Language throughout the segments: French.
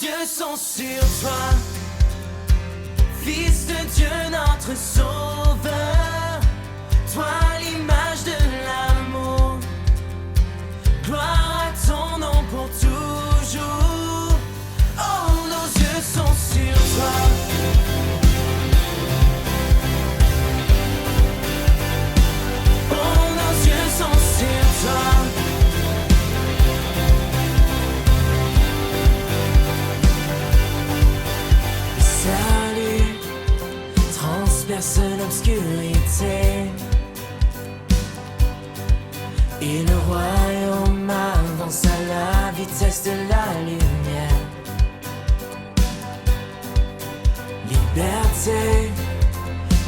yeux sont sur toi, Fils de Dieu, notre Sauveur, toi l'image de l'amour, gloire à ton nom pour toujours. Oh, nos yeux sont sur toi. Oh, nos yeux sont sur toi. Salut transperce l'obscurité et le royaume avance à la vitesse de la lumière. Liberté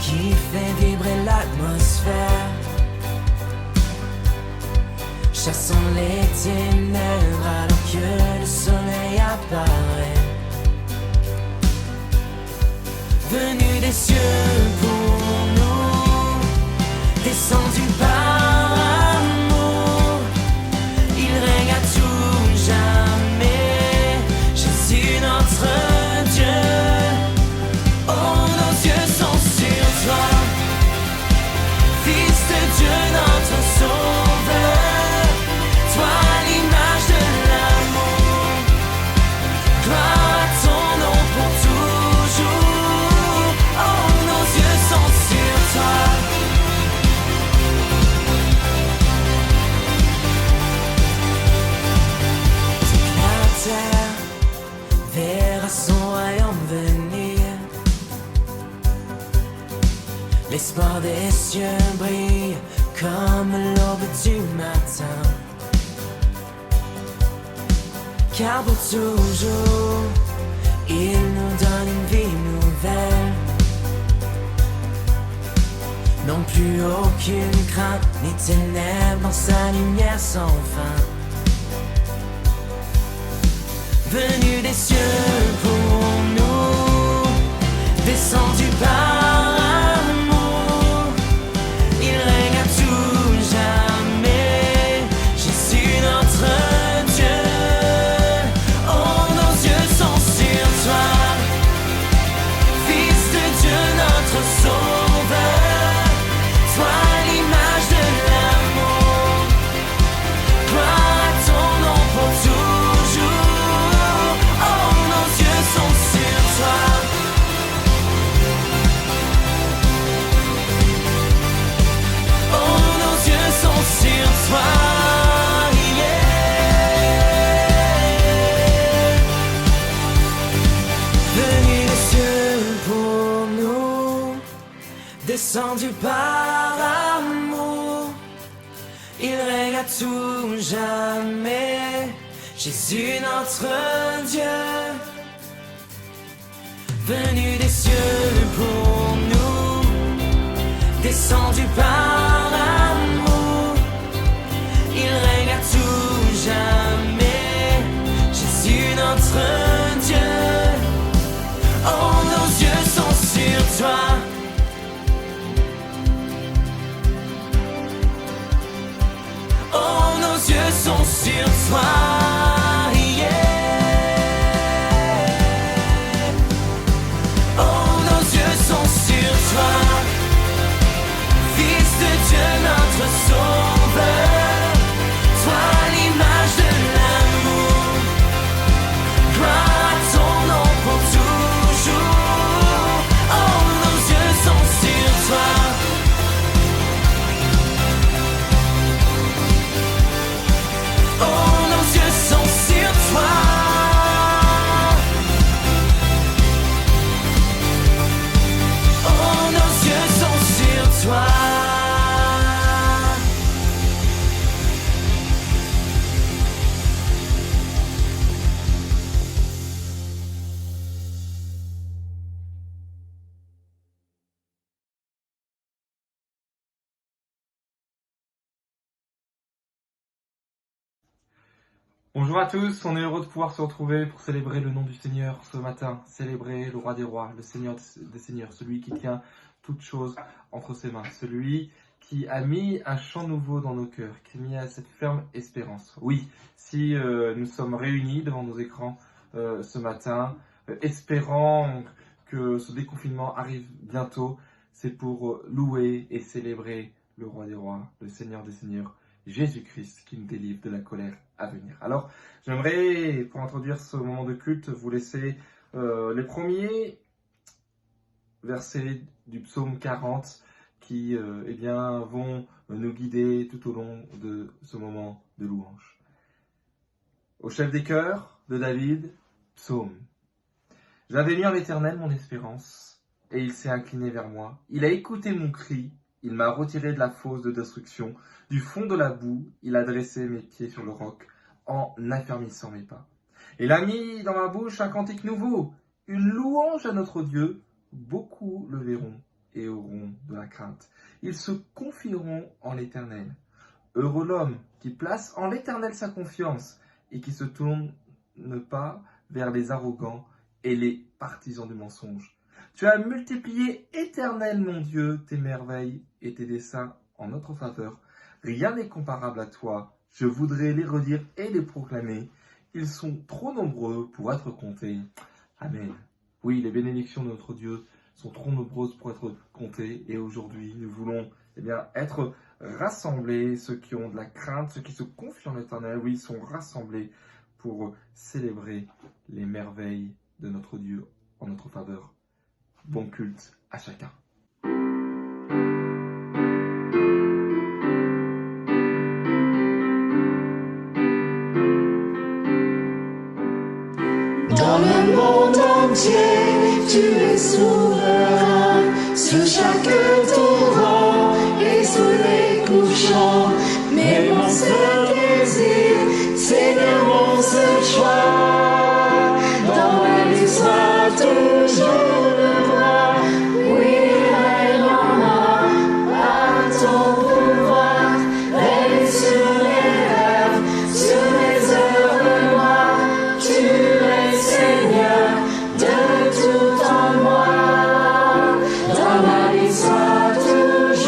qui fait vibrer l'atmosphère, chassons les ténèbres alors que le soleil apparaît. Venu des cieux pour nous, descendu par amour, il règne à tout jamais, Jésus notre Dieu. Oh, nos yeux sont sur toi, Fils de Dieu, notre Sauveur, toi l'image de l'amour, gloire à ton nom pour toujours. Oh, nos yeux sont sur toi. Toute la terre verra son royaume venir. L'espoir des cieux brille comme l'aube du matin. Car pour toujours, il nous donne une vie nouvelle. Non plus aucune crainte, ni ténèbres dans sa lumière sans fin. Venu des cieux pour nous, descendu par amour, il règne à tout jamais, Jésus notre Dieu. Oh, nos yeux sont sur toi, Fils de Dieu, notre Sauveur, toi l'image de l'amour, gloire à ton nom pour toujours. Oh, nos yeux sont sur toi. Oh, nos yeux sont sur toi. Yeah. Venu des cieux pour nous, descendu par amour, il règne à tout jamais, Jésus notre Dieu. Venu des cieux pour nous, descendu par amour, il règne à tout jamais, Jésus notre Dieu. Oh, nos yeux sont sur toi. Oh, nos yeux sont sur toi. Yeah. Oh, nos yeux sont sur toi, Fils de Dieu, notre Sauveur, toi l'image de l'amour, gloire à ton nom pour toujours. Oh, nos yeux sont sur toi. Oh, nos yeux sont sur toi. Oh, nos yeux sont sur toi. Bonjour à tous, on est heureux de pouvoir se retrouver pour célébrer le nom du Seigneur ce matin, célébrer le roi des rois, le Seigneur des seigneurs, celui qui tient toutes choses entre ses mains, celui qui a mis un chant nouveau dans nos cœurs, qui a mis à cette ferme espérance. Oui, si nous sommes réunis devant nos écrans ce matin, espérant que ce déconfinement arrive bientôt. C'est pour louer et célébrer le roi des rois, le Seigneur des seigneurs, Jésus-Christ, qui nous délivre de la colère à venir. Alors, j'aimerais, pour introduire ce moment de culte, vous laisser les premiers versets du psaume 40 qui vont nous guider tout au long de ce moment de louange. Au chef des chœurs de David, psaume. J'avais mis en l'Éternel mon espérance, et il s'est incliné vers moi. Il a écouté mon cri, il m'a retiré de la fosse de destruction. Du fond de la boue, il a dressé mes pieds sur le roc, en affermissant mes pas. Il a mis dans ma bouche un cantique nouveau, une louange à notre Dieu. Beaucoup le verront et auront de la crainte. Ils se confieront en l'Éternel. Heureux l'homme qui place en l'Éternel sa confiance et qui se tourne pas vers les arrogants et les partisans du mensonge. Tu as multiplié, Éternel mon Dieu, tes merveilles et tes desseins en notre faveur. Rien n'est comparable à toi. Je voudrais les redire et les proclamer. Ils sont trop nombreux pour être comptés. Amen. Oui, les bénédictions de notre Dieu sont trop nombreuses pour être comptées. Et aujourd'hui, nous voulons être rassemblés, ceux qui ont de la crainte, ceux qui se confient en l'Éternel. Oui, ils sont rassemblés pour célébrer les merveilles de notre Dieu en notre faveur. Bon culte à chacun. Dans le monde entier, tu es souverain, sur chaque torrent et sous les couchants. Mais mon seul désir, Seigneur, mon seul choix, dans ma vie sois toujours le roi. Oui, règne en moi, par ton pouvoir, règne sur mes rêves, sur mes heures noires. Tu es Seigneur de tout en moi, dans ma vie sois toujours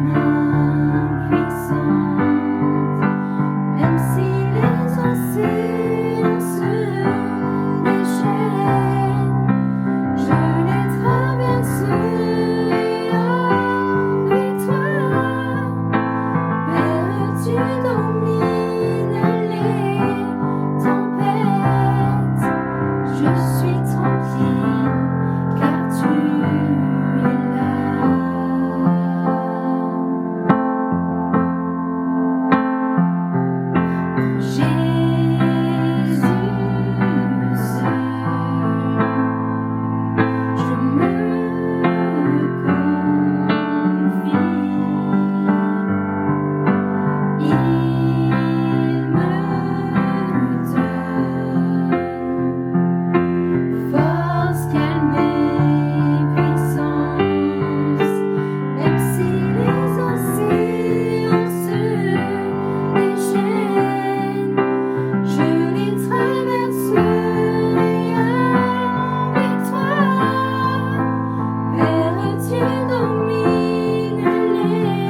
main puissante, même si les océans se déchaînent, je les traverserai avec toi. Père, tu domines les tempêtes, je suis tranquille car tu es là. Jésus seul, je me confie. Il me donne force, calme et puissance, même si les océans se déchaînent, je les traverserai avec toi. Père, tu domines les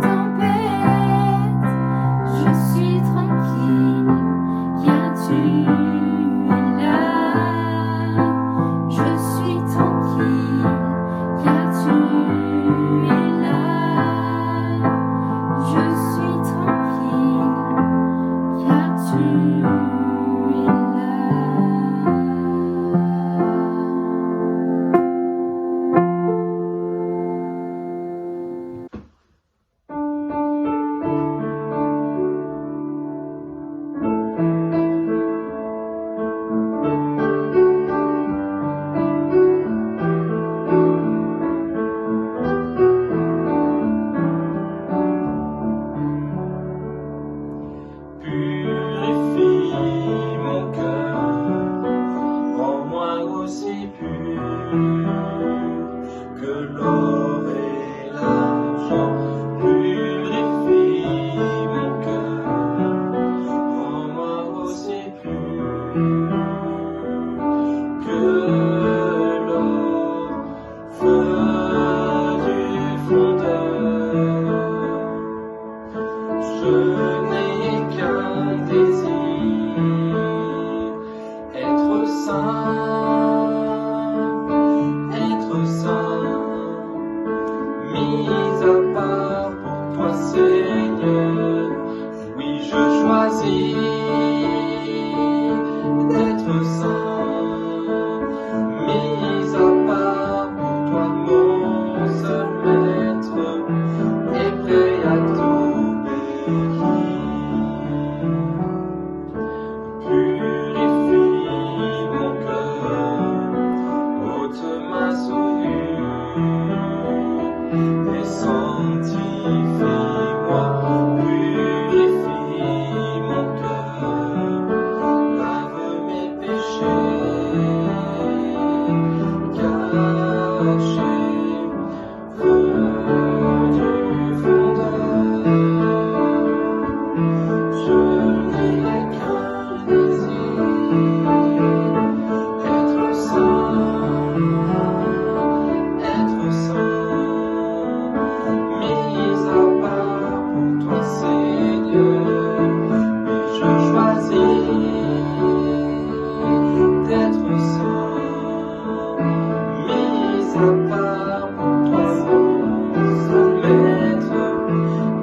tempêtes, je suis tranquille car tu es là. Je suis tranquille car tu es là. Je suis tranquille car tu es là. Purifie mon cœur, rends-moi aussi pur que l'or et l'argent. Purifie mon cœur, rends-moi aussi pur que l'or, feu du fondeur. Je n'ai qu'un désir, être saint, mis à part pour toi Seigneur. Oui, je choisis d'être saint, mis à part pour toi mon seul maître, et prêt à t'obéir. Purifie mon cœur, ôte ma souillure et sanctifie-moi. Purifie mon cœur, lave mes péchés cachés, feu du fondeur. Je n'ai qu'un désir, être saint, mis à part pour toi Seigneur. Oui, je choisis d'être saint, mis à part pour toi mon seul maître,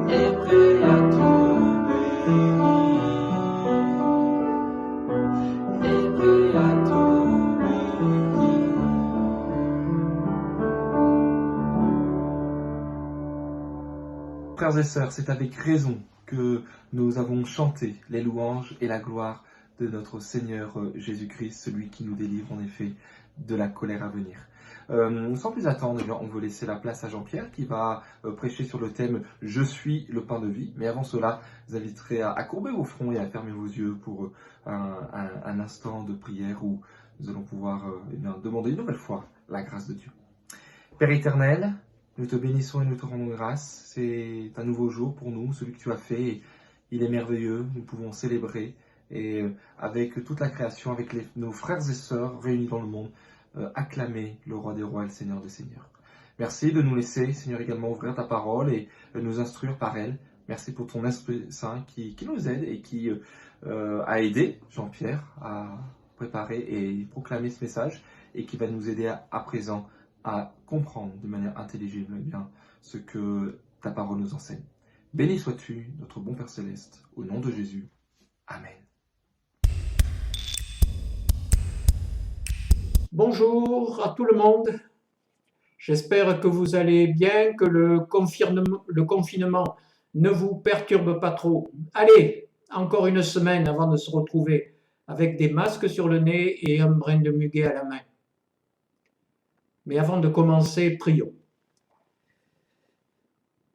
et prêt à t'obéir, et prêt à t'obéir. Frères et sœurs, c'est avec raison que nous avons chanté les louanges et la gloire de notre Seigneur Jésus-Christ, celui qui nous délivre en effet de la colère à venir. Sans plus attendre, on veut laisser la place à Jean-Pierre qui va prêcher sur le thème « Je suis le pain de vie ». Mais avant cela, je vous inviterai à courber vos fronts et à fermer vos yeux pour un instant de prière où nous allons pouvoir demander une nouvelle fois la grâce de Dieu. Père éternel, nous te bénissons et nous te rendons grâce. C'est un nouveau jour pour nous, celui que tu as fait. Et il est merveilleux, nous pouvons célébrer. Et avec toute la création, avec nos frères et sœurs réunis dans le monde, acclamer le roi des rois et le seigneur des seigneurs. Merci de nous laisser, Seigneur, également ouvrir ta parole et nous instruire par elle. Merci pour ton Esprit Saint qui nous aide et qui a aidé Jean-Pierre à préparer et proclamer ce message et qui va nous aider à présent à comprendre de manière intelligible eh bien, ce que ta parole nous enseigne. Béni sois-tu, notre bon Père Céleste, au nom de Jésus. Amen. Bonjour à tout le monde. J'espère que vous allez bien, que le confinement ne vous perturbe pas trop. Allez, encore une semaine avant de se retrouver avec des masques sur le nez et un brin de muguet à la main. Mais avant de commencer, prions.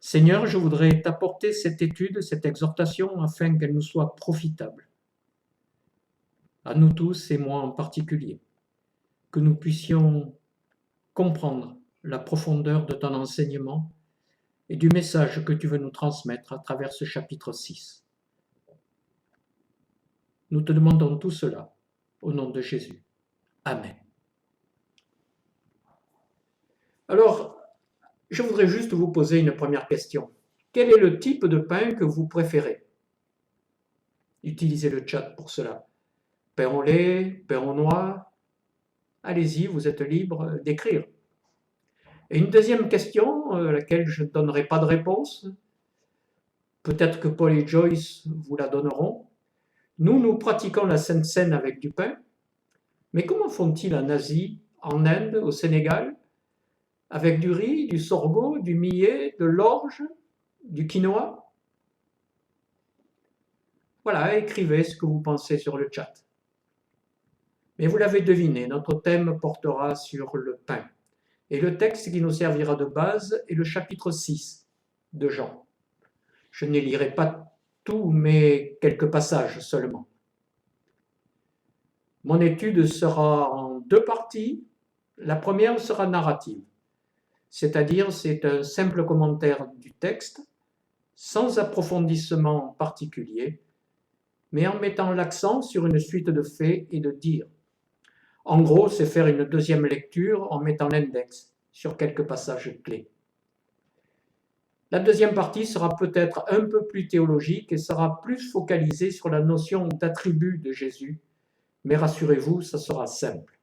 Seigneur, je voudrais t'apporter cette étude, cette exhortation, afin qu'elle nous soit profitable. À nous tous et moi en particulier. Que nous puissions comprendre la profondeur de ton enseignement et du message que tu veux nous transmettre à travers ce chapitre 6. Nous te demandons tout cela au nom de Jésus. Amen. Alors, je voudrais juste vous poser une première question. Quel est le type de pain que vous préférez? Utilisez le chat pour cela. Pain au lait, pain aux noix. Allez-y, vous êtes libre d'écrire. Et une deuxième question, à laquelle je ne donnerai pas de réponse, peut-être que Paul et Joyce vous la donneront. Nous pratiquons la Sainte Seine avec du pain, mais comment font-ils en Asie, en Inde, au Sénégal, avec du riz, du sorgho, du millet, de l'orge, du quinoa? Voilà, écrivez ce que vous pensez sur le chat. Mais vous l'avez deviné, notre thème portera sur le pain. Et le texte qui nous servira de base est le chapitre 6 de Jean. Je ne lirai pas tout, mais quelques passages seulement. Mon étude sera en deux parties. La première sera narrative, c'est-à-dire c'est un simple commentaire du texte, sans approfondissement particulier, mais en mettant l'accent sur une suite de faits et de dires. En gros, c'est faire une deuxième lecture en mettant l'index sur quelques passages clés. La deuxième partie sera peut-être un peu plus théologique et sera plus focalisée sur la notion d'attribut de Jésus, mais rassurez-vous, ça sera simple.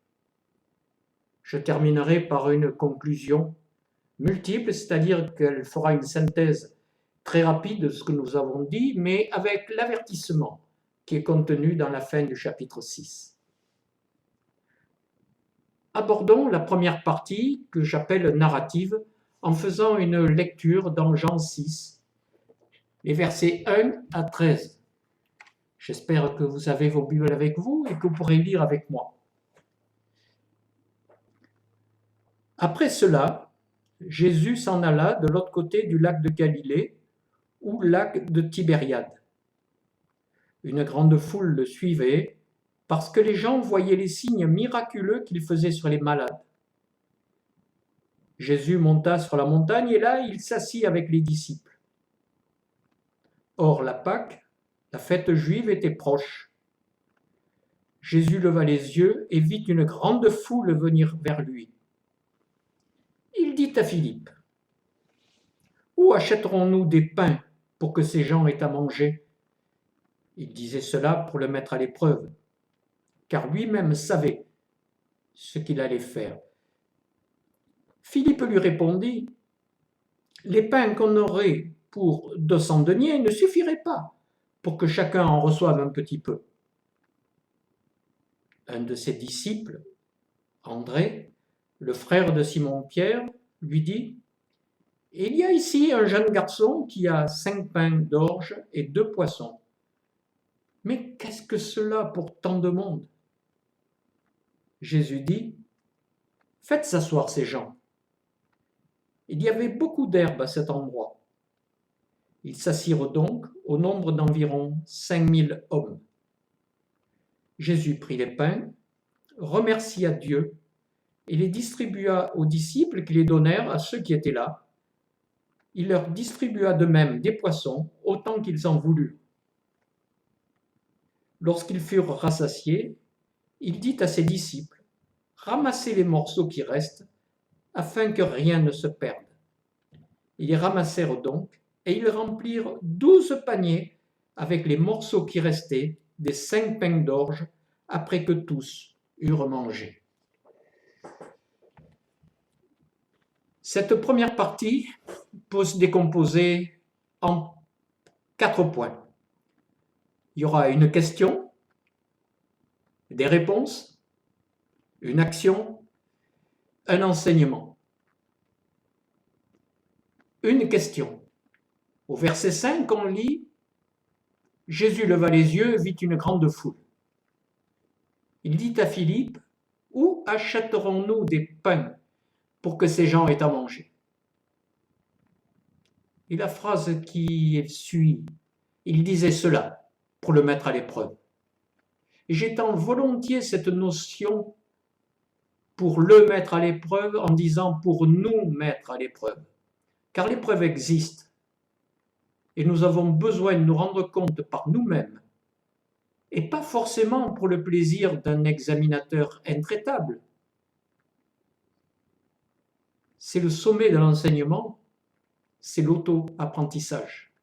Je terminerai par une conclusion multiple, c'est-à-dire qu'elle fera une synthèse très rapide de ce que nous avons dit, mais avec l'avertissement qui est contenu dans la fin du chapitre 6. Abordons la première partie que j'appelle narrative en faisant une lecture dans Jean 6, les versets 1 à 13. J'espère que vous avez vos Bibles avec vous et que vous pourrez lire avec moi. Après cela, Jésus s'en alla de l'autre côté du lac de Galilée, ou lac de Tibériade. Une grande foule le suivait, parce que les gens voyaient les signes miraculeux qu'il faisait sur les malades. Jésus monta sur la montagne et là, il s'assit avec les disciples. Or, la Pâque, la fête juive, était proche. Jésus leva les yeux et vit une grande foule venir vers lui. Il dit à Philippe, « Où achèterons-nous des pains pour que ces gens aient à manger ?» Il disait cela pour le mettre à l'épreuve, car lui-même savait ce qu'il allait faire. Philippe lui répondit, « Les pains qu'on aurait pour 200 deniers ne suffiraient pas pour que chacun en reçoive un petit peu. » Un de ses disciples, André, le frère de Simon-Pierre, lui dit, « Il y a ici un jeune garçon qui a 5 pains d'orge et 2 poissons. Mais qu'est-ce que cela pour tant de monde ?» Jésus dit, « Faites s'asseoir ces gens. » Il y avait beaucoup d'herbe à cet endroit. Ils s'assirent donc au nombre d'environ 5000 hommes. Jésus prit les pains, remercia Dieu et les distribua aux disciples qui les donnèrent à ceux qui étaient là. Il leur distribua de même des poissons, autant qu'ils en voulurent. Lorsqu'ils furent rassasiés, il dit à ses disciples, « Ramassez les morceaux qui restent afin que rien ne se perde. Ils les ramassèrent donc, et ils remplirent 12 paniers avec les morceaux qui restaient des 5 pains d'orge, après que tous eurent mangé. Cette première partie peut se décomposer en 4 points. Il y aura une question, des réponses, une action, un enseignement. Une question. Au verset 5, on lit « Jésus leva les yeux et vit une grande foule. Il dit à Philippe, « Où achèterons-nous des pains pour que ces gens aient à manger ?» Et la phrase qui suit, il disait cela pour le mettre à l'épreuve. Et j'étends volontiers cette notion pour le mettre à l'épreuve en disant pour nous mettre à l'épreuve. Car l'épreuve existe et nous avons besoin de nous rendre compte par nous-mêmes et pas forcément pour le plaisir d'un examinateur intraitable. C'est le sommet de l'enseignement, c'est l'auto-apprentissage.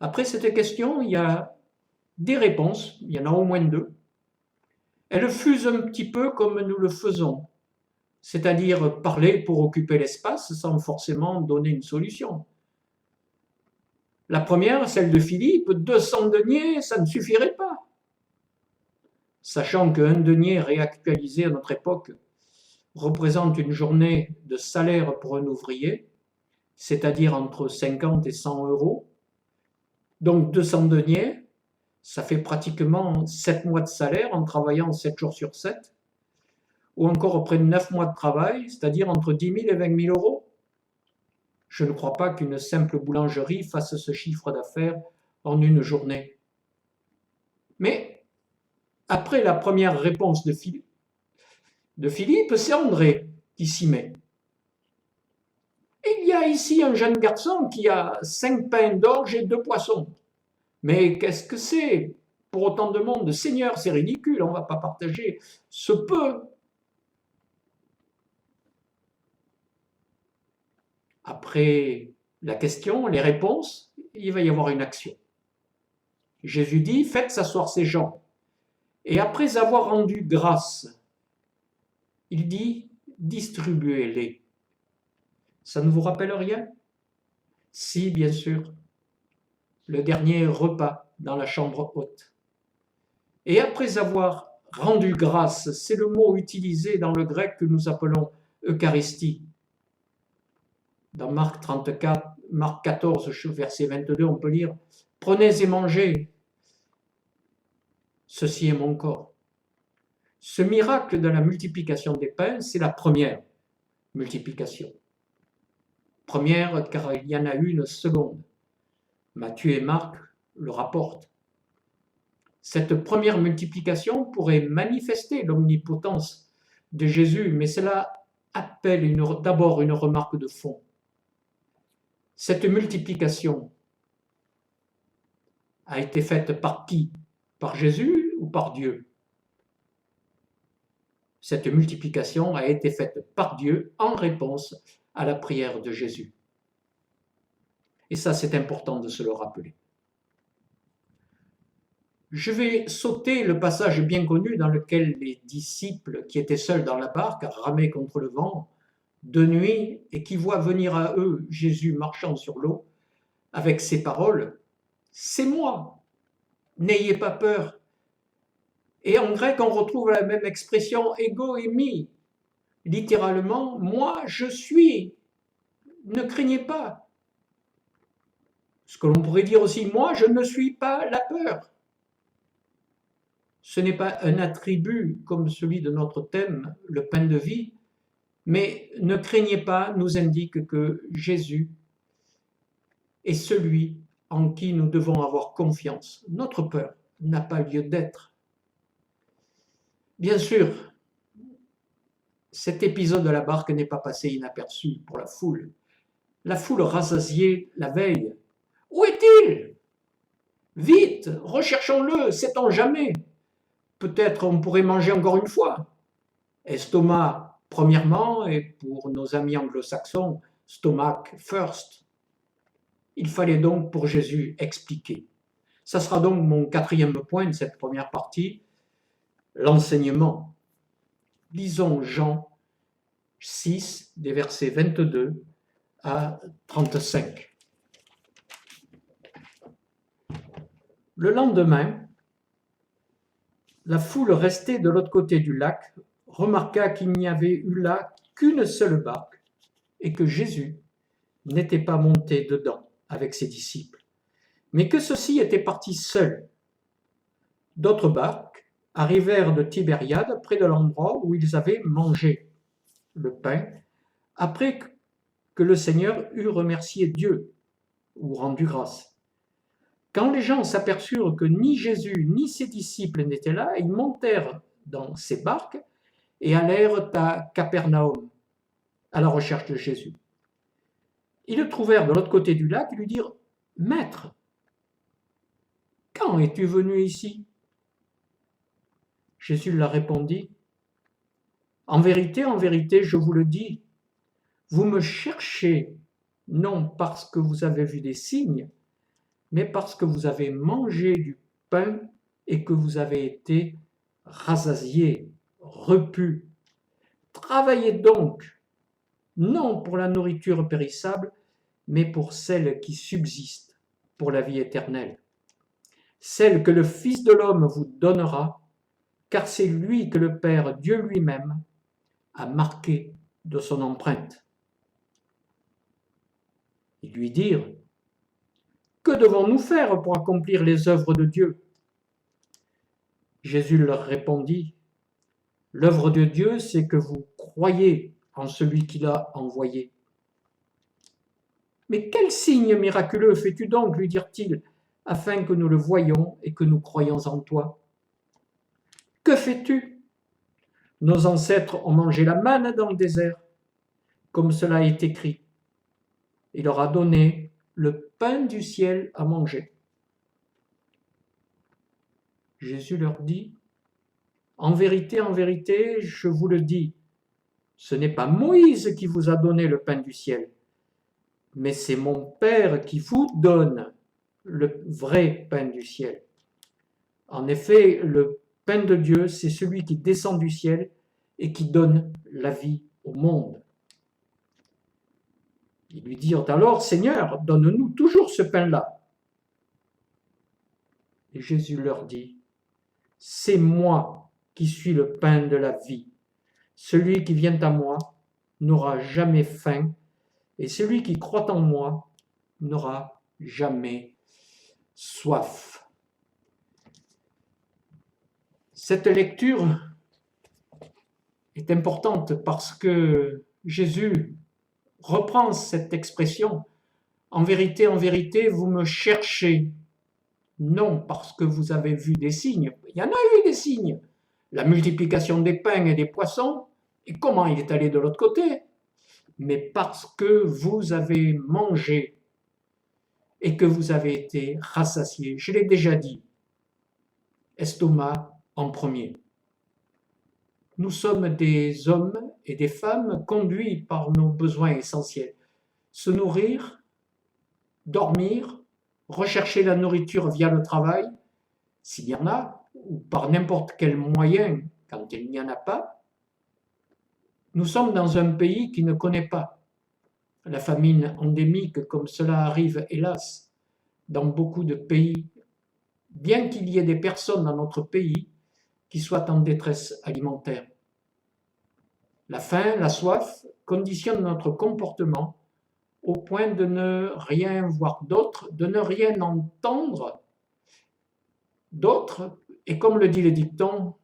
Après cette question, il y a des réponses, il y en a au moins 2. Elles fusent un petit peu comme nous le faisons, c'est-à-dire parler pour occuper l'espace sans forcément donner une solution. La première, celle de Philippe, 200 deniers, ça ne suffirait pas. Sachant qu'un denier réactualisé à notre époque représente une journée de salaire pour un ouvrier, c'est-à-dire entre 50 et 100 euros. Donc 200 deniers, ça fait pratiquement 7 mois de salaire en travaillant 7 jours sur 7, ou encore près de 9 mois de travail, c'est-à-dire entre 10 000 et 20 000 euros. Je ne crois pas qu'une simple boulangerie fasse ce chiffre d'affaires en une journée. Mais après la première réponse de Philippe, c'est André qui s'y met. Il y a ici un jeune garçon qui a 5 pains d'orge et 2 poissons. Mais qu'est-ce que c'est pour autant de monde? Seigneur, c'est ridicule, on ne va pas partager ce peu. Après la question, les réponses, il va y avoir une action. Jésus dit, faites s'asseoir ces gens. Et après avoir rendu grâce, il dit, distribuez-les. Ça ne vous rappelle rien? Si, bien sûr. Le dernier repas dans la chambre haute. Et après avoir rendu grâce, c'est le mot utilisé dans le grec que nous appelons Eucharistie. Dans Marc 14, verset 22, on peut lire « Prenez et mangez, ceci est mon corps ». Ce miracle de la multiplication des pains, c'est la première multiplication. Première, car il y en a une seconde. Matthieu et Marc le rapportent. Cette première multiplication pourrait manifester l'omnipotence de Jésus, mais cela appelle d'abord une remarque de fond. Cette multiplication a été faite par qui? Par Jésus ou par Dieu? Cette multiplication a été faite par Dieu en réponse à la prière de Jésus. Et ça, c'est important de se le rappeler. Je vais sauter le passage bien connu dans lequel les disciples qui étaient seuls dans la barque ramaient contre le vent de nuit et qui voient venir à eux Jésus marchant sur l'eau avec ces paroles « C'est moi, n'ayez pas peur ». Et en grec, on retrouve la même expression « ego eimi », littéralement « moi je suis ». Ne craignez pas. Ce que l'on pourrait dire aussi, moi, je ne suis pas la peur. Ce n'est pas un attribut comme celui de notre thème, le pain de vie, mais ne craignez pas nous indique que Jésus est celui en qui nous devons avoir confiance. Notre peur n'a pas lieu d'être. Bien sûr, cet épisode de la barque n'est pas passé inaperçu pour la foule. La foule rassasiée la veille. Où est-il? Vite, recherchons-le, sait-on jamais. Peut-être on pourrait manger encore une fois. Est-ce Thomas Premièrement, et pour nos amis anglo-saxons, stomach first, il fallait donc pour Jésus expliquer. Ça sera donc mon quatrième point de cette première partie, l'enseignement. Lisons Jean 6, des versets 22 à 35. Le lendemain, la foule restée de l'autre côté du lac remarqua qu'il n'y avait eu là qu'une seule barque et que Jésus n'était pas monté dedans avec ses disciples, mais que ceux-ci étaient partis seuls. D'autres barques arrivèrent de Tibériade, près de l'endroit où ils avaient mangé le pain, après que le Seigneur eut remercié Dieu ou rendu grâce. Quand les gens s'aperçurent que ni Jésus ni ses disciples n'étaient là, ils montèrent dans ces barques et allèrent à Capernaum, à la recherche de Jésus. Ils le trouvèrent de l'autre côté du lac et lui dirent « Maître, quand es-tu venu ici ?» Jésus leur répondit « en vérité, je vous le dis, vous me cherchez non parce que vous avez vu des signes, mais parce que vous avez mangé du pain et que vous avez été rassasiés, repus. Travaillez donc, non pour la nourriture périssable, mais pour celle qui subsiste, pour la vie éternelle. Celle que le Fils de l'homme vous donnera, car c'est lui que le Père, Dieu lui-même, a marqué de son empreinte. » Ils lui dirent « Que devons-nous faire pour accomplir les œuvres de Dieu ?» Jésus leur répondit « L'œuvre de Dieu, c'est que vous croyez en celui qui l'a envoyé. » « Mais quel signe miraculeux fais-tu donc, lui dirent-ils, afin que nous le voyions et que nous croyions en toi ? Que fais-tu ? Nos ancêtres ont mangé la manne dans le désert, comme cela est écrit. Il leur a donné le pain du ciel à manger. » Jésus leur dit, en vérité, je vous le dis, ce n'est pas Moïse qui vous a donné le pain du ciel, mais c'est mon Père qui vous donne le vrai pain du ciel. En effet, le pain de Dieu, c'est celui qui descend du ciel et qui donne la vie au monde. Ils lui dirent alors, Seigneur, donne-nous toujours ce pain-là. Et Jésus leur dit, c'est moi qui suis le pain de la vie. Celui qui vient à moi n'aura jamais faim, et celui qui croit en moi n'aura jamais soif. Cette lecture est importante parce que Jésus reprend cette expression « En vérité, vous me cherchez ». Non parce que vous avez vu des signes. Il y en a eu des signes. La multiplication des pains et des poissons. Et comment il est allé de l'autre côté ? Mais parce que vous avez mangé et que vous avez été rassasiés. Je l'ai déjà dit. Estomac en premier. Nous sommes des hommes et des femmes conduits par nos besoins essentiels. Se nourrir, dormir, rechercher la nourriture via le travail, s'il y en a, ou par n'importe quel moyen quand il n'y en a pas. Nous sommes dans un pays qui ne connaît pas la famine endémique comme cela arrive, hélas, dans beaucoup de pays, bien qu'il y ait des personnes dans notre pays qui soient en détresse alimentaire. La faim, la soif conditionnent notre comportement au point de ne rien voir d'autre, de ne rien entendre d'autre, et comme le dit le dicton,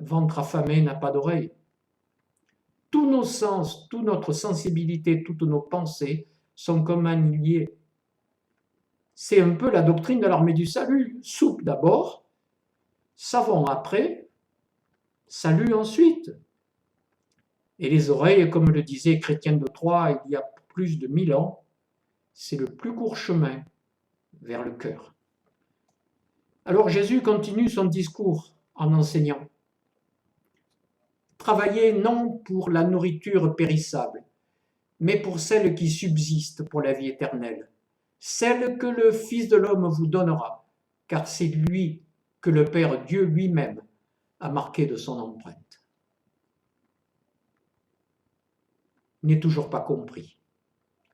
ventre affamé n'a pas d'oreille. Tous nos sens, toute notre sensibilité, toutes nos pensées sont comme annihilées. C'est un peu la doctrine de l'armée du salut. Soupe d'abord, savon après, salut ensuite. Et les oreilles, comme le disait Chrétien de Troyes il y a plus de 1000 ans, c'est le plus court chemin vers le cœur. Alors Jésus continue son discours en enseignant. travaillez non pour la nourriture périssable, mais pour celle qui subsiste pour la vie éternelle, celle que le Fils de l'homme vous donnera, car c'est lui que le Père Dieu lui-même a marqué de son empreinte. N'est toujours pas compris.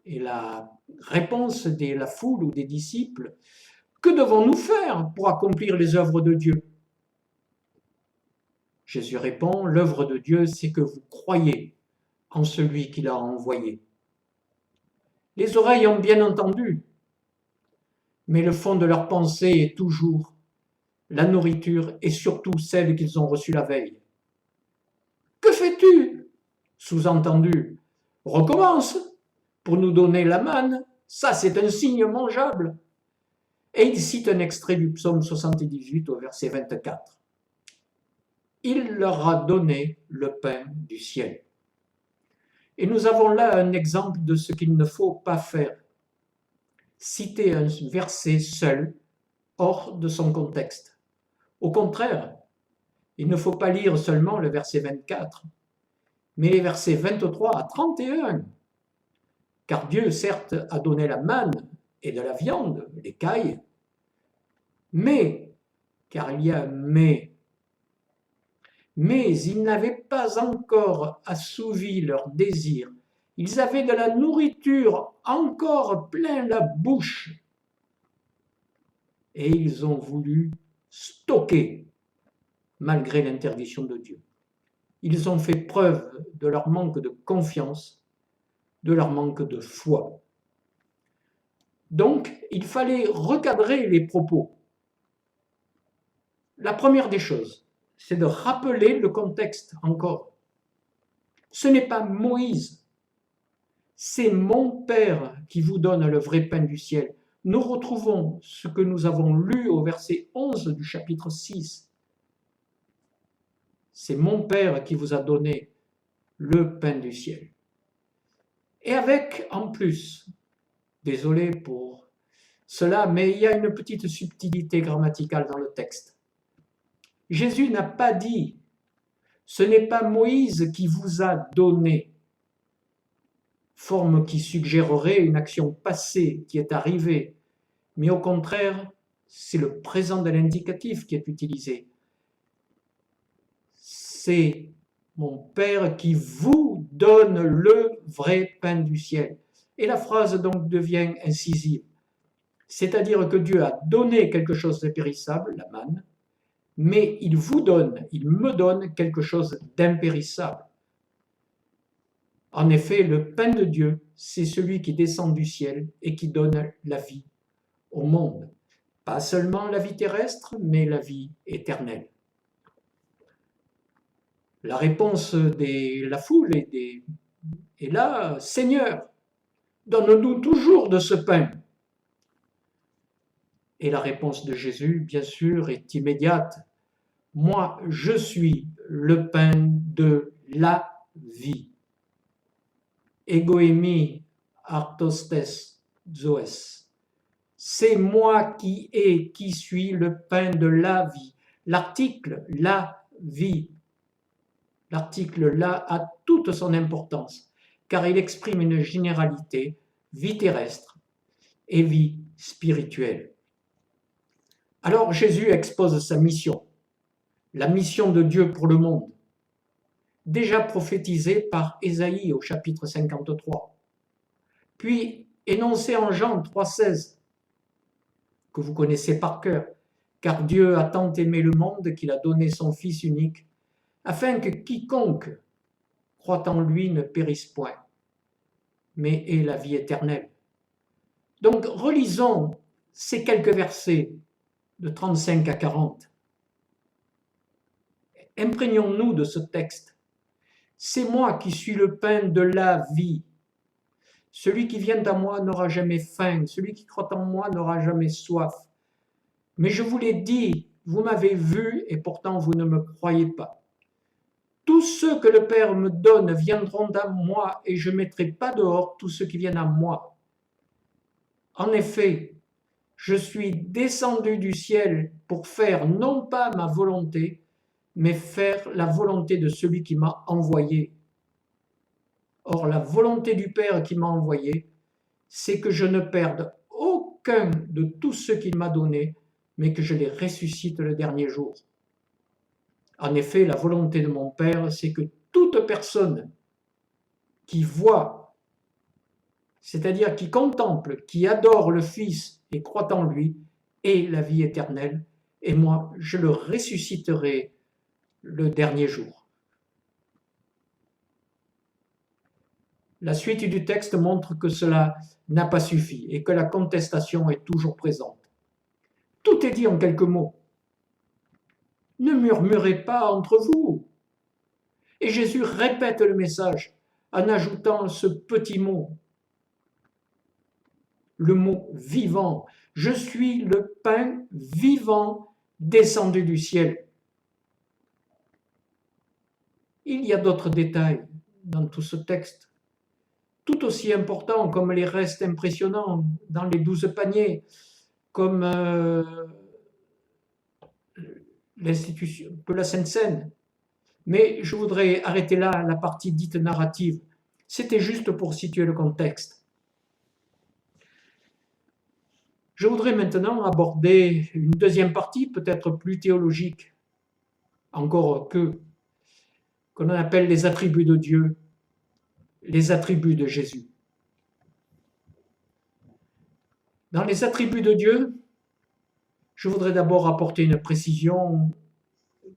Et la réponse de la foule ou des disciples, que devons-nous faire pour accomplir les œuvres de Dieu? Jésus répond, l'œuvre de Dieu, c'est que vous croyez en celui qui l'a envoyé. Les oreilles ont bien entendu, mais le fond de leur pensée est toujours la nourriture et surtout celle qu'ils ont reçue la veille. Que fais-tu? Sous-entendu, recommence pour nous donner la manne, ça c'est un signe mangeable. Et il cite un extrait du psaume 78 au verset 24. Il leur a donné le pain du ciel. Et nous avons là un exemple de ce qu'il ne faut pas faire. Citer un verset seul, hors de son contexte. Au contraire, il ne faut pas lire seulement le verset 24, mais les versets 23 à 31. Car Dieu, certes, a donné la manne et de la viande, l'écaille, mais, car il y a mais ils n'avaient pas encore assouvi leur désir. Ils avaient de la nourriture encore plein la bouche. Et ils ont voulu stocker, malgré l'interdiction de Dieu. Ils ont fait preuve de leur manque de confiance, de leur manque de foi. Donc, il fallait recadrer les propos. La première des choses, c'est de rappeler le contexte encore. Ce n'est pas Moïse, c'est mon Père qui vous donne le vrai pain du ciel. Nous retrouvons ce que nous avons lu au verset 11 du chapitre 6. C'est mon Père qui vous a donné le pain du ciel. Et avec, en plus, désolé pour cela, mais il y a une petite subtilité grammaticale dans le texte. Jésus n'a pas dit « ce n'est pas Moïse qui vous a donné », forme qui suggérerait une action passée qui est arrivée, mais au contraire, c'est le présent de l'indicatif qui est utilisé. C'est mon Père qui vous donne le vrai pain du ciel. Et la phrase donc devient incisive. C'est-à-dire que Dieu a donné quelque chose de périssable, la manne, mais il me donne quelque chose d'impérissable. En effet, le pain de Dieu, c'est celui qui descend du ciel et qui donne la vie au monde. Pas seulement la vie terrestre, mais la vie éternelle. La réponse de la foule est là, Seigneur, donne-nous toujours de ce pain. Et la réponse de Jésus, bien sûr, est immédiate. Moi, je suis le pain de la vie. Egoemi artostes zoes. C'est moi qui suis le pain de la vie. L'article la vie. L'article là a toute son importance, car il exprime une généralité, vie terrestre et vie spirituelle. Alors Jésus expose sa mission, la mission de Dieu pour le monde, déjà prophétisée par Ésaïe au chapitre 53, puis énoncée en Jean 3,16, que vous connaissez par cœur, car Dieu a tant aimé le monde qu'il a donné son Fils unique, afin que quiconque croit en lui ne périsse point, mais ait la vie éternelle. Donc relisons ces quelques versets de 35 à 40. Imprégnons-nous de ce texte. C'est moi qui suis le pain de la vie. Celui qui vient à moi n'aura jamais faim, celui qui croit en moi n'aura jamais soif. Mais je vous l'ai dit, vous m'avez vu et pourtant vous ne me croyez pas. Tous ceux que le Père me donne viendront à moi et je ne mettrai pas dehors tous ceux qui viennent à moi. En effet, je suis descendu du ciel pour faire non pas ma volonté, mais faire la volonté de celui qui m'a envoyé. Or, la volonté du Père qui m'a envoyé, c'est que je ne perde aucun de tout ce qu'il m'a donné, mais que je les ressuscite le dernier jour. En effet, la volonté de mon Père, c'est que toute personne qui voit, c'est-à-dire qui contemple, qui adore le Fils et croit en lui, ait la vie éternelle, et moi, je le ressusciterai le dernier jour. La suite du texte montre que cela n'a pas suffi et que la contestation est toujours présente. Tout est dit en quelques mots. Ne murmurez pas entre vous. Et Jésus répète le message en ajoutant ce petit mot, le mot vivant. Je suis le pain vivant descendu du ciel. Il y a d'autres détails dans tout ce texte, tout aussi importants comme les restes impressionnants dans les 12 paniers, comme l'institution, un peu la Sainte Seine. Mais je voudrais arrêter là la partie dite narrative. C'était juste pour situer le contexte. Je voudrais maintenant aborder une deuxième partie, peut-être plus théologique, encore qu'on appelle les attributs de Dieu, les attributs de Jésus. Dans les attributs de Dieu, je voudrais d'abord apporter une précision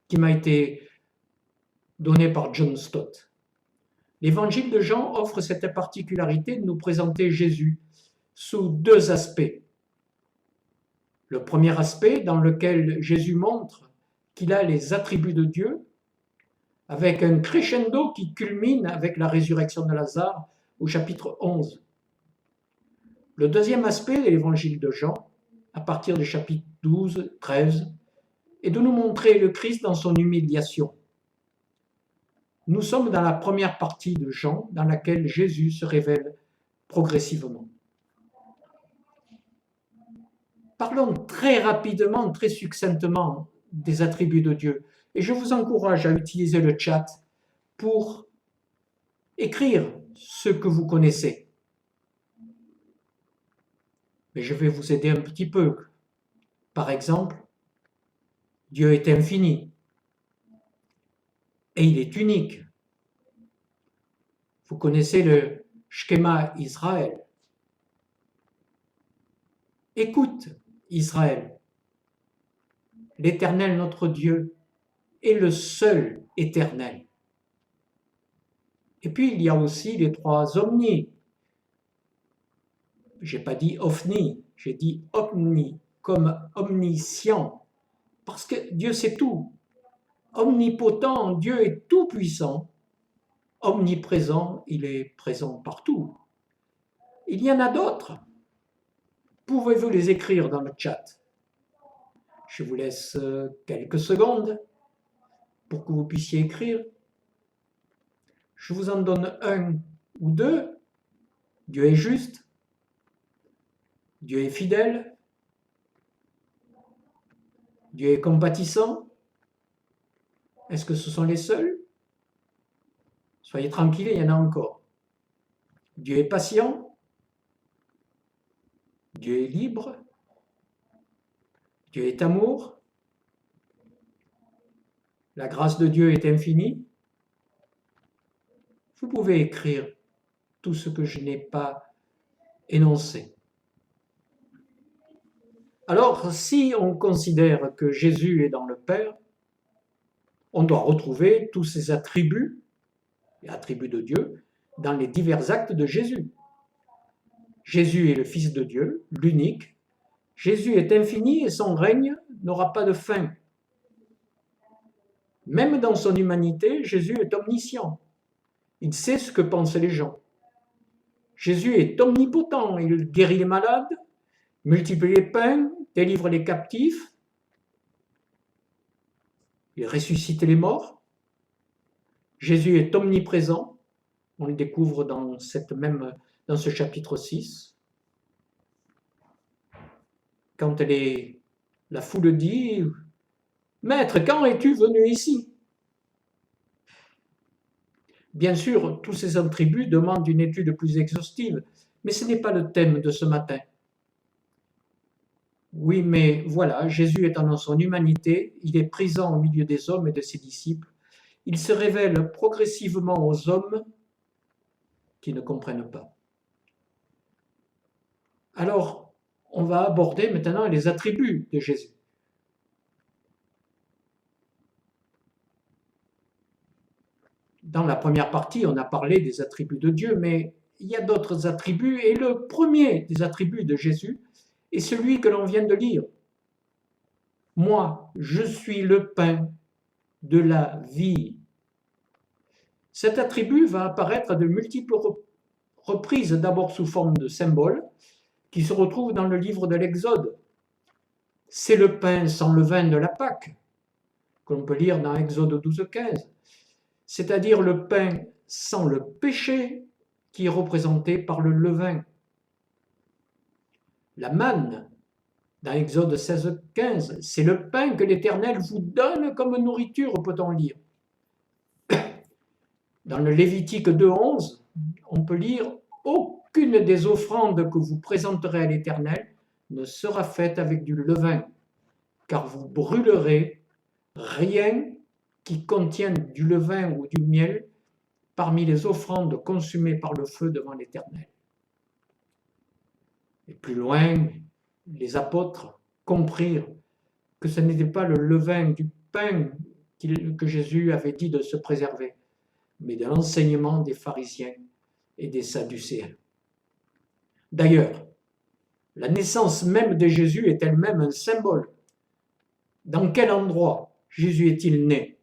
qui m'a été donnée par John Stott. L'évangile de Jean offre cette particularité de nous présenter Jésus sous deux aspects. Le premier aspect, dans lequel Jésus montre qu'il a les attributs de Dieu, avec un crescendo qui culmine avec la résurrection de Lazare au chapitre 11. Le deuxième aspect de l'évangile de Jean, à partir du chapitre 12, 13, est de nous montrer le Christ dans son humiliation. Nous sommes dans la première partie de Jean, dans laquelle Jésus se révèle progressivement. Parlons très rapidement, très succinctement des attributs de Dieu. Et je vous encourage à utiliser le chat pour écrire ce que vous connaissez. Mais je vais vous aider un petit peu. Par exemple, Dieu est infini et il est unique. Vous connaissez le schéma Israël. Écoute, Israël, l'Éternel notre Dieu est le seul éternel. Et puis il y a aussi les trois omnis. J'ai pas dit ofni, j'ai dit omni, comme omniscient, parce que Dieu sait tout. Omnipotent, Dieu est tout puissant. Omniprésent, il est présent partout. Il y en a d'autres. Pouvez-vous les écrire dans le chat? Je vous laisse quelques secondes pour que vous puissiez écrire. Je vous en donne un ou deux. Dieu est juste. Dieu est fidèle. Dieu est compatissant. Est-ce que ce sont les seuls? Soyez tranquilles, il y en a encore. Dieu est patient. Dieu est libre. Dieu est amour. La grâce de Dieu est infinie. Vous pouvez écrire tout ce que je n'ai pas énoncé. Alors, si on considère que Jésus est dans le Père, on doit retrouver tous ces attributs, les attributs de Dieu, dans les divers actes de Jésus. Jésus est le Fils de Dieu, l'unique. Jésus est infini et son règne n'aura pas de fin. Même dans son humanité, Jésus est omniscient. Il sait ce que pensent les gens. Jésus est omnipotent, il guérit les malades, multiplie les pains, délivre les captifs, il ressuscite les morts. Jésus est omniprésent, on le découvre dans ce chapitre 6. Quand la foule dit « Maître, quand es-tu venu ici? Bien sûr, tous ces attributs demandent une étude plus exhaustive, mais ce n'est pas le thème de ce matin. Oui, mais voilà, Jésus étant dans son humanité, il est présent au milieu des hommes et de ses disciples. Il se révèle progressivement aux hommes qui ne comprennent pas. Alors, on va aborder maintenant les attributs de Jésus. Dans la première partie, on a parlé des attributs de Dieu, mais il y a d'autres attributs, et le premier des attributs de Jésus est celui que l'on vient de lire. Moi, je suis le pain de la vie. Cet attribut va apparaître à de multiples reprises, d'abord sous forme de symbole, qui se retrouve dans le livre de l'Exode. C'est le pain sans levain de la Pâque, que l'on peut lire dans Exode 12,15, c'est-à-dire le pain sans le péché qui est représenté par le levain. La manne, dans Exode 16,15, c'est le pain que l'Éternel vous donne comme nourriture, peut-on lire. Dans le Lévitique 2,11, on peut lire « Aucune des offrandes que vous présenterez à l'Éternel ne sera faite avec du levain, car vous brûlerez rien qui contienne du levain ou du miel parmi les offrandes consumées par le feu devant l'Éternel. » Et plus loin, les apôtres comprirent que ce n'était pas le levain du pain que Jésus avait dit de se préserver, mais de l'enseignement des pharisiens et des sadducéens. D'ailleurs, la naissance même de Jésus est elle-même un symbole. Dans quel endroit Jésus est-il né?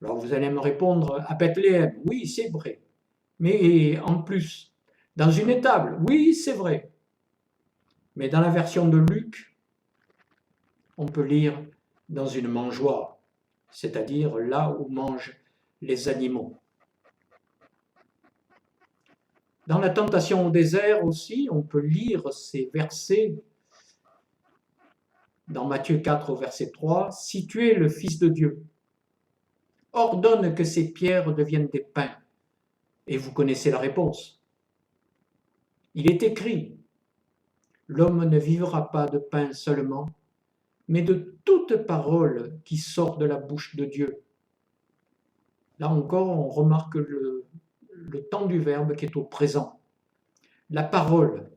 Alors vous allez me répondre, à Bethléem. Oui, c'est vrai. Mais en plus, dans une étable. Oui, c'est vrai. Mais dans la version de Luc, on peut lire dans une mangeoire, c'est-à-dire là où mangent les animaux. Dans la tentation au désert aussi, on peut lire ces versets dans Matthieu 4 au verset 3, « Si tu es le Fils de Dieu, ordonne que ces pierres deviennent des pains. » Et vous connaissez la réponse. Il est écrit, « L'homme ne vivra pas de pain seulement, mais de toute parole qui sort de la bouche de Dieu. » Là encore, on remarque le temps du verbe qui est au présent. La parole,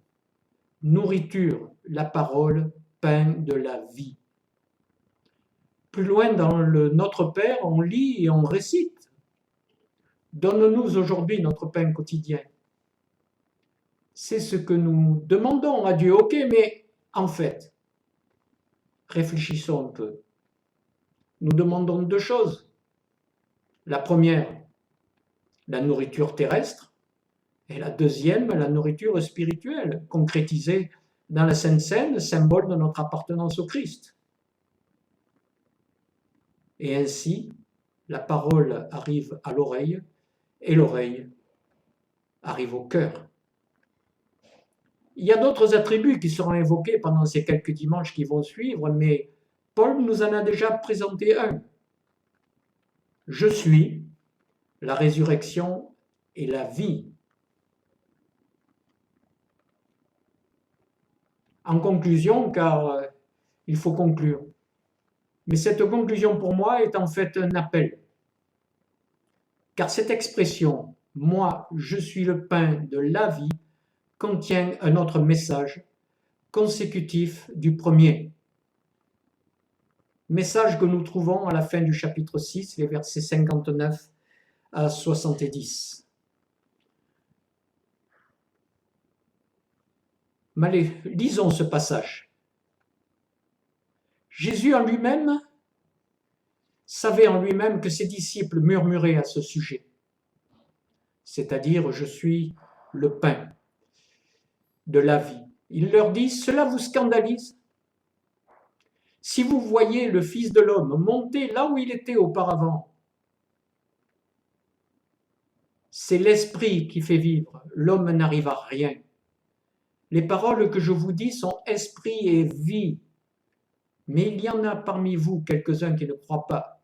nourriture, la parole, pain de la vie. Plus loin dans le Notre Père, on lit et on récite. Donne-nous aujourd'hui notre pain quotidien. C'est ce que nous demandons à Dieu. Ok, mais en fait, réfléchissons un peu. Nous demandons deux choses. La première, la nourriture terrestre, et la deuxième, la nourriture spirituelle, concrétisée dans la Sainte Seine, symbole de notre appartenance au Christ. Et ainsi, la parole arrive à l'oreille, et l'oreille arrive au cœur. Il y a d'autres attributs qui seront évoqués pendant ces quelques dimanches qui vont suivre, mais Paul nous en a déjà présenté un. Je suis la résurrection et la vie. En conclusion, car il faut conclure, mais cette conclusion pour moi est en fait un appel. Car cette expression « moi, je suis le pain de la vie » contient un autre message consécutif du premier. Message que nous trouvons à la fin du chapitre 6, les versets 59 à 70. Mais lisons ce passage. Jésus en lui-même savait en lui-même que ses disciples murmuraient à ce sujet, c'est-à-dire « je suis le pain de la vie ». Il leur dit « Cela vous scandalise ? Si vous voyez le Fils de l'homme monter là où il était auparavant, c'est l'Esprit qui fait vivre, l'homme n'arrive à rien. Les paroles que je vous dis sont esprit et vie. mais il y en a parmi vous quelques-uns qui ne croient pas.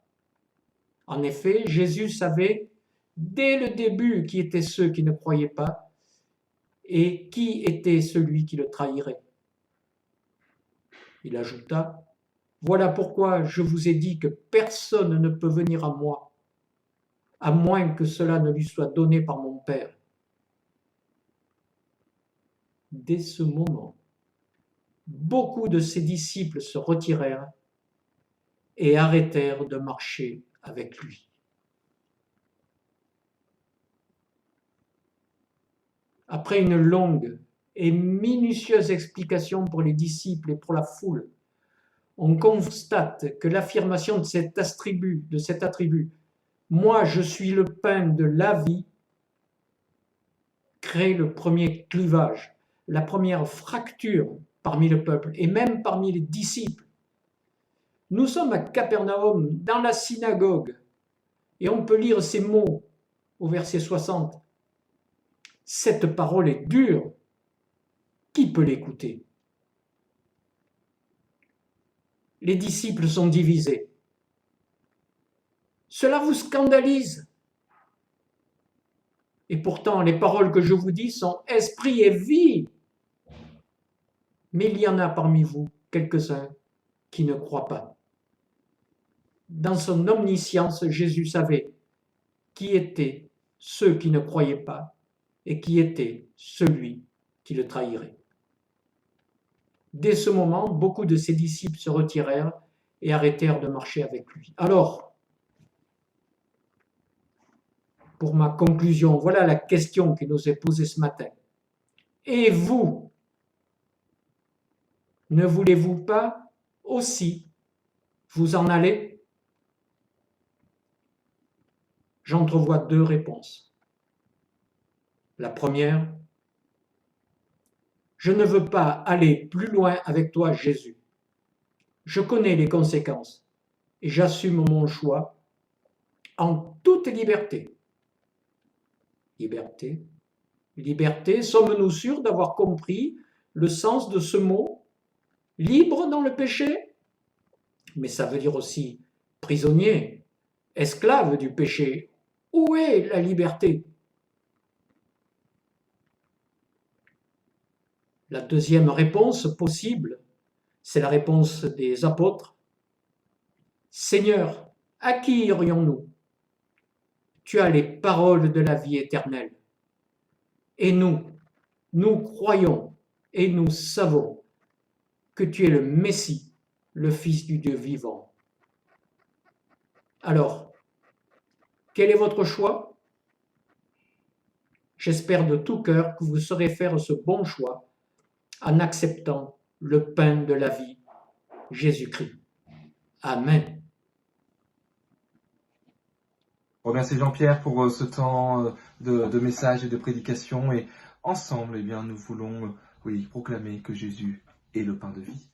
En effet, Jésus savait dès le début qui étaient ceux qui ne croyaient pas et qui était celui qui le trahirait. Il ajouta, « Voilà pourquoi je vous ai dit que personne ne peut venir à moi, à moins que cela ne lui soit donné par mon Père. » Dès ce moment, beaucoup de ses disciples se retirèrent et arrêtèrent de marcher avec lui. Après une longue et minutieuse explication pour les disciples et pour la foule, on constate que l'affirmation de cet attribut, « Moi je suis le pain de la vie », crée le premier clivage, la première fracture parmi le peuple et même parmi les disciples. Nous sommes à Capernaum, dans la synagogue, et on peut lire ces mots au verset 60. Cette parole est dure. Qui peut l'écouter? Les disciples sont divisés. Cela vous scandalise. Et pourtant, les paroles que je vous dis sont esprit et vie. Mais il y en a parmi vous quelques-uns qui ne croient pas. Dans son omniscience, Jésus savait qui étaient ceux qui ne croyaient pas et qui était celui qui le trahirait. Dès ce moment, beaucoup de ses disciples se retirèrent et arrêtèrent de marcher avec lui. Alors, pour ma conclusion, voilà la question qui nous est posée ce matin. Et vous, ne voulez-vous pas aussi vous en aller? J'entrevois deux réponses. La première, je ne veux pas aller plus loin avec toi, Jésus. Je connais les conséquences et j'assume mon choix en toute liberté. Liberté. Liberté, sommes-nous sûrs d'avoir compris le sens de ce mot? Libre dans le péché? Mais ça veut dire aussi prisonnier, esclave du péché. Où est la liberté? La deuxième réponse possible, c'est la réponse des apôtres. Seigneur, à qui irions-nous? Tu as les paroles de la vie éternelle. Et nous croyons et nous savons que tu es le Messie, le Fils du Dieu vivant. Alors, quel est votre choix? J'espère de tout cœur que vous saurez faire ce bon choix en acceptant le pain de la vie, Jésus-Christ. Amen. Remercie Jean-Pierre pour ce temps de message et de prédication. Et ensemble, eh bien, nous voulons proclamer que Jésus est le pain de vie.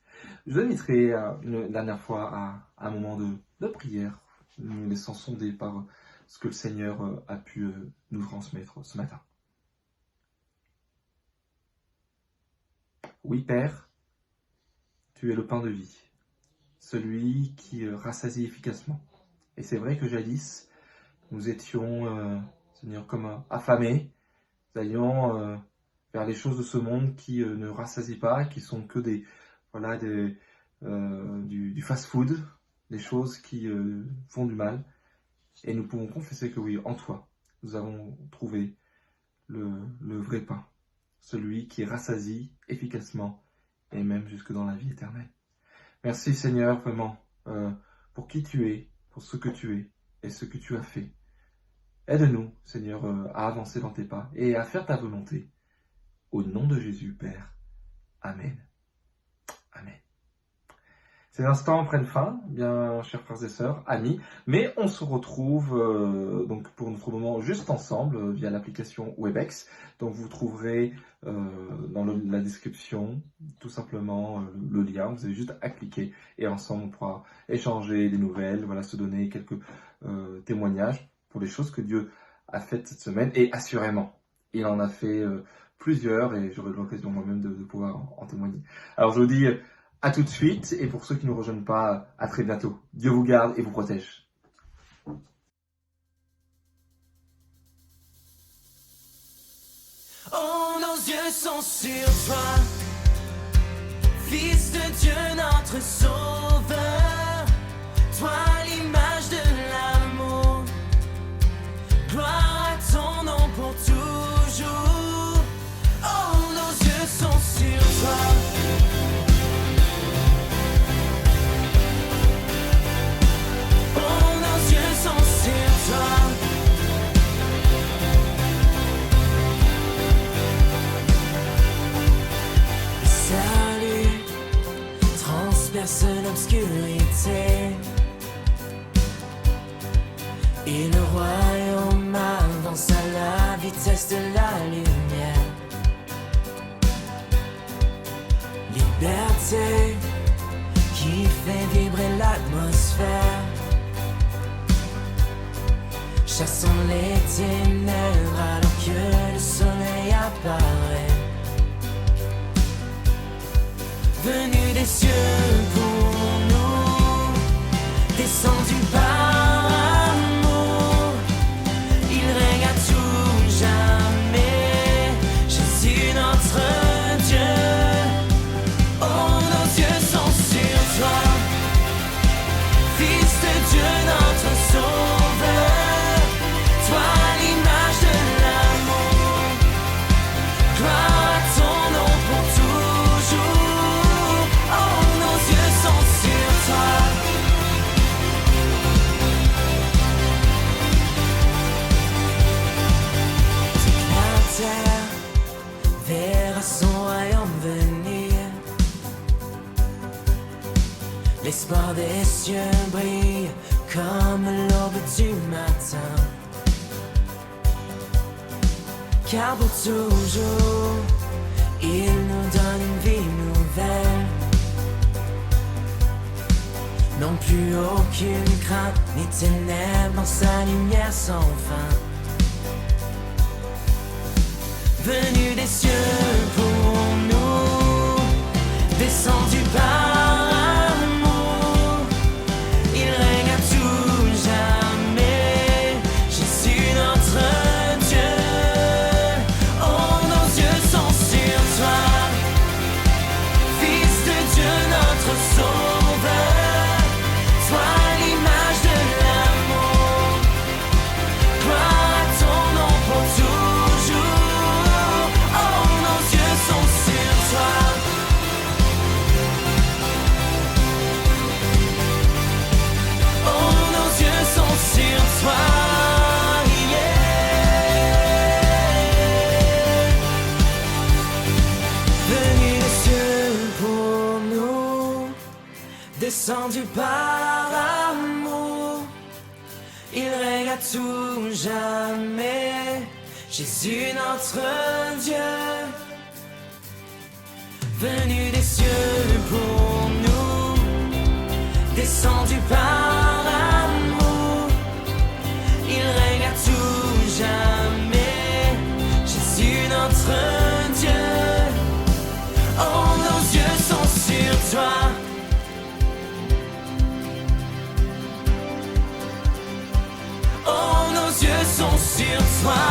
Je vous inviterai une dernière fois à un moment de prière, nous laissant sonder par ce que le Seigneur a pu nous transmettre ce matin. Oui, Père, tu es le pain de vie, celui qui rassasie efficacement. Et c'est vrai que jadis, nous étions, Seigneur, comme affamés, nous allions vers les choses de ce monde qui ne rassasient pas, qui sont que du fast-food, des choses qui font du mal. Et nous pouvons confesser que oui, en toi, nous avons trouvé le vrai pain, celui qui rassasie efficacement et même jusque dans la vie éternelle. Merci Seigneur, vraiment, pour qui tu es, pour ce que tu es et ce que tu as fait. Aide-nous, Seigneur, à avancer dans tes pas et à faire ta volonté. Au nom de Jésus, Père. Amen. Amen. Ces instants prennent fin, bien chers frères et sœurs, amis, mais on se retrouve donc pour notre moment juste ensemble via l'application Webex. Donc vous trouverez dans la description tout simplement le lien, vous avez juste à cliquer et ensemble on pourra échanger des nouvelles, se donner quelques témoignages pour les choses que Dieu a faites cette semaine. Et assurément, il en a fait plusieurs et j'aurai l'occasion moi-même de pouvoir en témoigner. Alors je vous dis À tout de suite, et pour ceux qui ne nous rejoignent pas, à très bientôt. Dieu vous garde et vous protège. Oh, nos yeux sont sur toi, Fils de Dieu, notre Sauveur. Toi, l'image de l'amour. Gloire à ton nom pour toujours. Oh, nos yeux sont sur toi. Oh, nos yeux sont sur toi. Salut transperce l'obscurité et le royaume avance à la vitesse de la lumière. Liberté qui fait vibrer l'atmosphère. Chassons les ténèbres alors que le soleil apparaît. Venu des cieux pour nous, descendu par amour, il règne à tout jamais, Jésus notre Dieu. Oh, nos yeux sont sur toi, Fils de Dieu notre Sauveur, toi l'image de l'amour, gloire à ton nom pour toujours. Oh, nos yeux sont sur toi. Toute la terre verra son royaume venir. L'espoir des cieux brille comme l'aube du matin. Car pour toujours, il nous donne une vie nouvelle. Non plus aucune crainte, ni ténèbres dans sa lumière sans fin. Venu des cieux pour nous, descendu par amour, il règne à tout jamais, Jésus notre Dieu. Oh, nos yeux sont sur toi, Fils de Dieu notre Sauveur, toi l'image de l'amour, gloire à ton nom pour toujours. Oh, nos yeux sont sur toi. Oh, nos yeux sont sur toi. Venu des cieux pour nous, descendu par amour, il règne à tout jamais, Jésus notre Dieu. Venu des cieux pour nous, descendu par amour, il règne à tout jamais, Jésus notre Dieu. Oh, nos yeux sont sur toi. Oh, nos yeux sont sur toi.